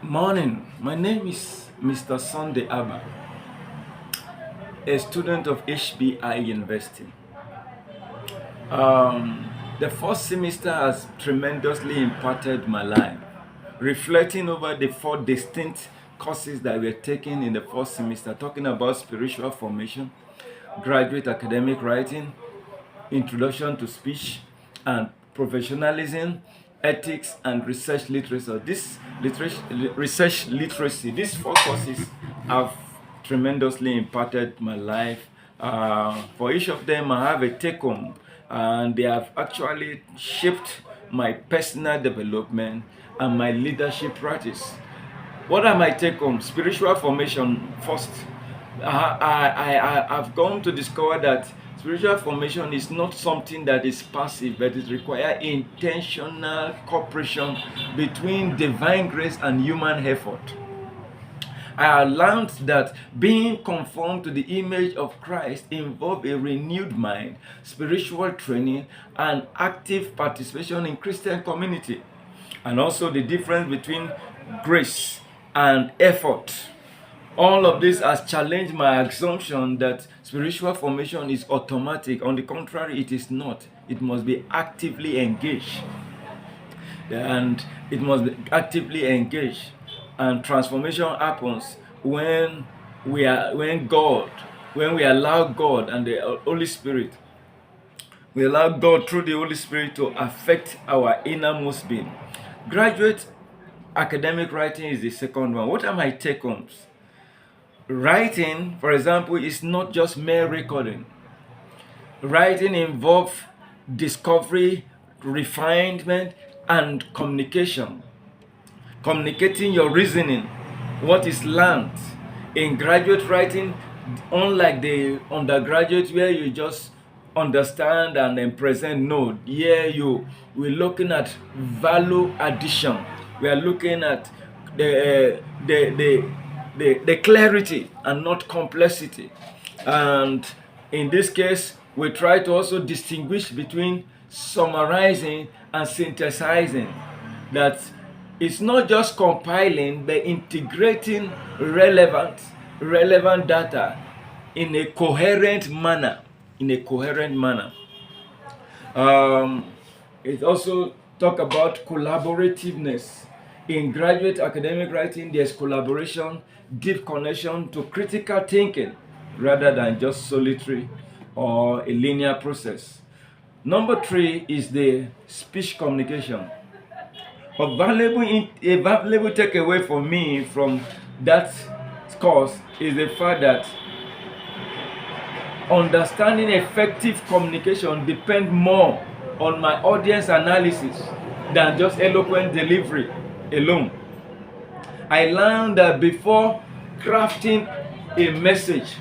Morning, my name is Mr. Sunday Abba, a student of HBI University. The first semester has tremendously impacted my life. Reflecting over the four distinct courses that we're taking in the first semester, talking about spiritual formation, graduate academic writing, introduction to speech, and professionalism, ethics, and research literacy. Research literacy, these four courses have tremendously impacted my life. For each of them, I have a take home, and they have actually shaped my personal development and my leadership practice. What are my take home? Spiritual formation first. I've gone to discover that spiritual formation is not something that is passive, but it requires intentional cooperation between divine grace and human effort. I learned that being conformed to the image of Christ involves a renewed mind, spiritual training, and active participation in Christian community. And also the difference between grace and effort. All of this has challenged my assumption that spiritual formation is automatic. On the contrary, it is not. It must be actively engaged. And it must be actively engaged. And transformation happens when we allow God and the Holy Spirit, we allow God through the Holy Spirit to affect our innermost being. Graduate academic writing is the second one. What are my take homes? Writing, for example, is not just mere recording. Writing involves discovery, refinement, and communication. Communicating your reasoning, what is learned. In graduate writing, unlike the undergraduate where you just understand and then present, no, here we're looking at value addition. We are looking at the clarity and not complexity. And in this case, we try to also distinguish between summarizing and synthesizing. That it's not just compiling, but integrating relevant data in a coherent manner. It also talk about collaborativeness. In graduate academic writing, there's collaboration, deep connection to critical thinking rather than just solitary or a linear process. Number 3 is the speech communication. A valuable takeaway for me from that course is the fact that understanding effective communication depends more on my audience analysis than just eloquent delivery alone. I learned that before crafting a message,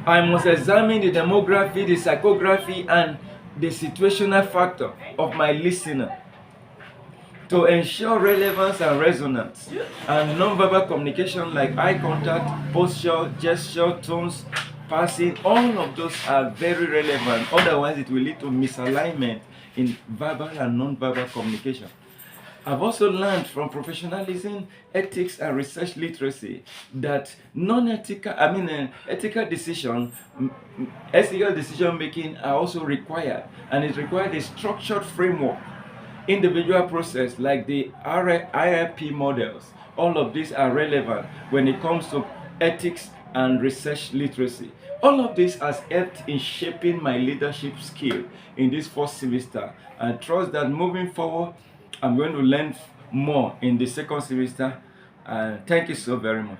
I must examine the demography, the psychography, and the situational factor of my listener to ensure relevance and resonance. And nonverbal communication like eye contact, posture, gesture, tones, passing, all of those are very relevant. Otherwise, it will lead to misalignment in verbal and nonverbal communication. I've also learned from professionalism, ethics, and research literacy that ethical decision making are also required, and it requires a structured framework, individual process like the IRP models. All of these are relevant when it comes to ethics and research literacy. All of this has helped in shaping my leadership skill in this first semester, and trust that moving forward, I'm going to learn more in the second semester. Thank you so very much.